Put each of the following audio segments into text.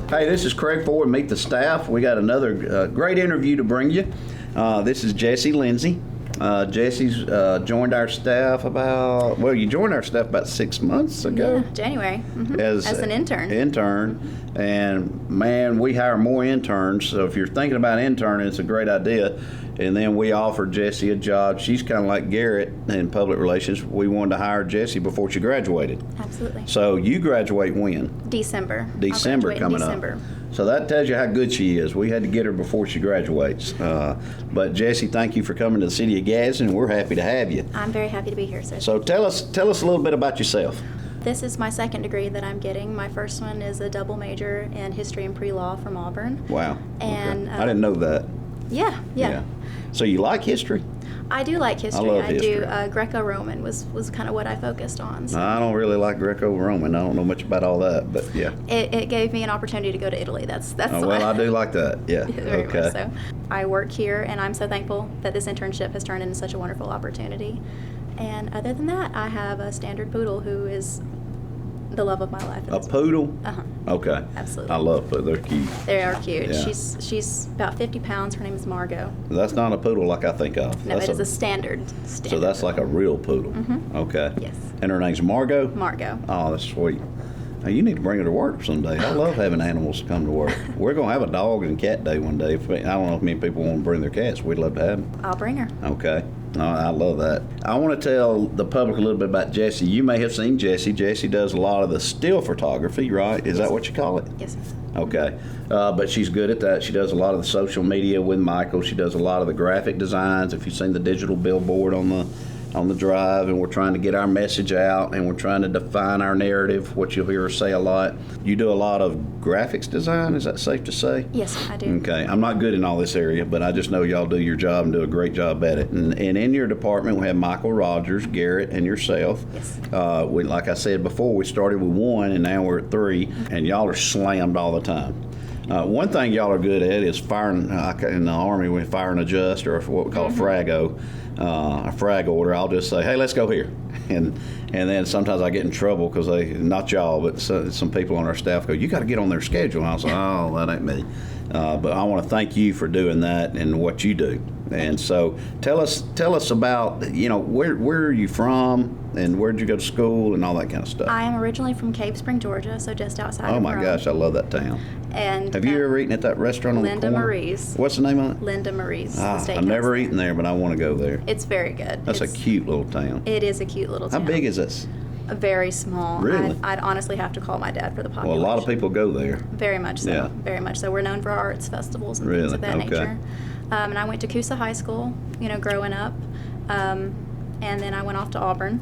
Hey, this is Craig Ford, Meet the Staff. We got another great interview to bring you. This is Jessie Lindsey. Jessie's joined our staff you joined our staff about 6 months ago. Yeah, January. As an intern. And man, we hire more interns. So if you're thinking about interning, it's a great idea. And then we offered Jessie a job. She's kind of like Garrett in public relations. We wanted to hire Jessie before she graduated. Absolutely. So you graduate when? December. December coming up. So that tells you how good she is. We had to get her before she graduates. But Jessie, thank you for coming to the city of Gadsden. We're happy to have you. I'm very happy to be here, sir. So tell us a little bit about yourself. This is my second degree that I'm getting. My first one is a double major in history and pre-law from Auburn. Wow. And okay. I didn't know that. Yeah. So you like history? I do like history. I love history. Do Greco-Roman was kind of what I focused on. So. I don't really like Greco-Roman. I don't know much about all that, but yeah. It gave me an opportunity to go to Italy. That's well, I do like that. Yeah. Very okay. much so. I work here, and I'm so thankful that this internship has turned into such a wonderful opportunity. And other than that, I have a standard poodle who is the love of my life. A poodle? Uh-huh. Okay. Absolutely. I love poodles. They're cute. They are cute. Yeah. She's about 50 pounds. Her name is Margot. That's not a poodle like I think of. No, it is a standard. So that's like a real poodle. Mm-hmm. Okay. Yes. And her name's Margot? Margot. Oh, that's sweet. Now, you need to bring her to work someday. I love having animals come to work. We're going to have a dog and cat day one day. I don't know if many people want to bring their cats. We'd love to have them. I'll bring her. Okay. I love that. I want to tell the public a little bit about Jessie. You may have seen Jessie. Jessie does a lot of the still photography, right? Is that what you call it? Yes, sir. Okay. But she's good at that. She does a lot of the social media with Michael. She does a lot of the graphic designs. If you've seen the digital billboard on the drive, and we're trying to get our message out, and we're trying to define our narrative, what you'll hear her say a lot. You do a lot of graphics design, is that safe to say? Yes, I do. Okay. I'm not good in all this area, but I just know y'all do your job and do a great job at it. And in your department, we have Michael Rogers, Garrett, and yourself. Yes. Like I said before, we started with 1, and now we're at 3, and y'all are slammed all the time. One thing y'all are good at is firing. In the Army, we fire and adjust, or what we call a frago, a frag order. I'll just say, "Hey, let's go here," and then sometimes I get in trouble because not y'all, but some people on our staff go, "You got to get on their schedule." And I was like, "Oh, that ain't me." But I want to thank you for doing that and what you do. And so tell us about where are you from and where'd you go to school and all that kind of stuff. I am originally from Cave Spring, Georgia, so just outside. Oh of my Rome. gosh, I love that town. And have you ever eaten at that restaurant on Linda the corner? Marie's. What's the name of it? Linda Marie's. I've never eaten there, but I want to go there. It's very good. That's a cute little town. It is a cute little town. How big is this? Very small. Really? I'd honestly have to call my dad for the population. Well, a lot of people go there. Very much so. Yeah. Very much so. We're known for our arts festivals and Really? things of that Okay. nature. And I went to Coosa High School, growing up. And then I went off to Auburn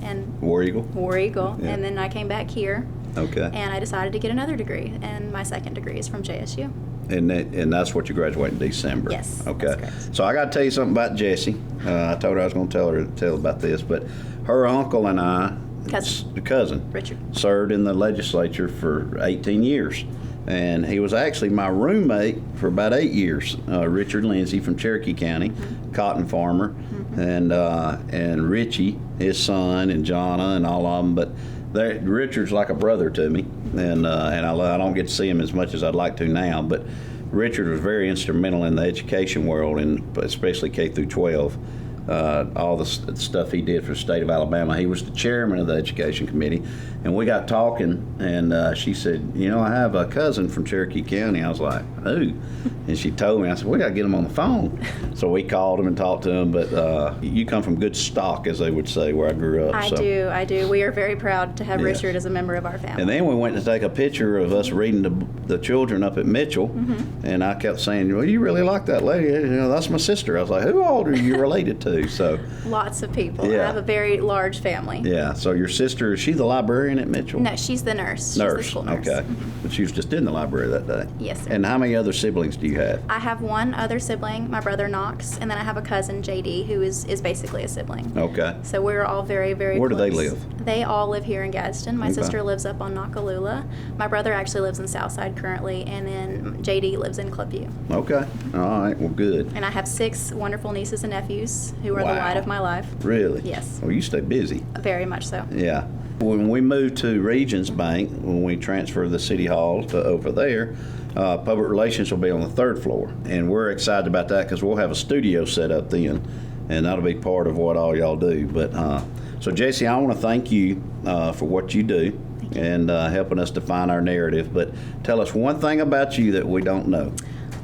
and War Eagle? Yeah. And then I came back here. Okay. And I decided to get another degree, and my second degree is from JSU. And that's what you graduate in December. Yes. Okay. That's correct. So I got to tell you something about Jessie. I told her I was going to tell about this, but her uncle and I, cousin, Richard, served in the legislature for 18 years. And he was actually my roommate for about 8 years. Richard Lindsey from Cherokee County, cotton farmer, and Richie, his son, and Jonna, and all of them. But Richard's like a brother to me, and I don't get to see him as much as I'd like to now. But Richard was very instrumental in the education world, and especially K through 12. All the stuff he did for the state of Alabama. He was the chairman of the education committee, and we got talking, and she said, I have a cousin from Cherokee County. I was like, who? And she told me. I said, we got to get him on the phone. So we called him and talked to him, but you come from good stock, as they would say, where I grew up. I do. We are very proud to have Richard as a member of our family. And then we went to take a picture of us reading the children up at Mitchell, and I kept saying, well, you really like that lady. That's my sister. I was like, who all are you related to? So lots of people. Yeah. I have a very large family. Yeah. So your sister, is she the librarian at Mitchell? No, she's the nurse. She's the school nurse. Okay. But she was just in the library that day. Yes, sir. And how many other siblings do you have? I have one other sibling, my brother Knox, and then I have a cousin, JD, who is basically a sibling. Okay. So we're all very, very Where close. do they live? They all live here in Gadsden. My Okay. sister lives up on Nakalula. My brother actually lives in Southside currently, and then JD lives in Clubview. Okay. All right. Well, good. And I have 6 wonderful nieces and nephews who are Wow. the light of my life. Really? Yes. Well, you stay busy. Very much so. Yeah. When we moved to Regions Bank, when we transfer the city hall to over there, public relations will be on the 3rd floor. And we're excited about that because we'll have a studio set up then, and that'll be part of what all y'all do. But so Jessie, I want to thank you for what you do and helping us define our narrative. But tell us one thing about you that we don't know.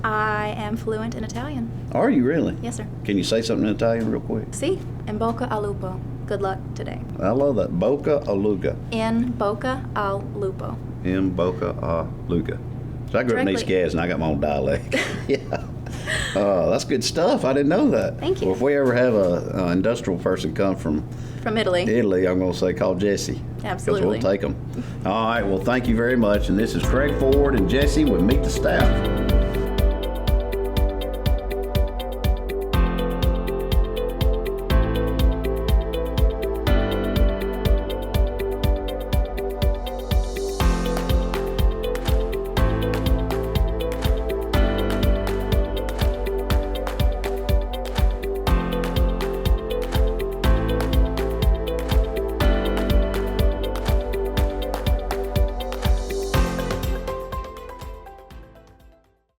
I am fluent in Italian. Are you really? Yes, sir. Can you say something in Italian real quick? Si, in bocca al lupo. Good luck today. I love that. Bocca al luga. In bocca al lupo. In Bocca al Luga. So I grew up in East Gadsden, and I got my own dialect. Yeah. That's good stuff. I didn't know that. Thank you. Well, if we ever have an industrial person come from Italy, I'm going to say call Jessie. Absolutely. Because we'll take them. All right. Well, thank you very much. And this is Craig Ford and Jessie with Meet the Staff.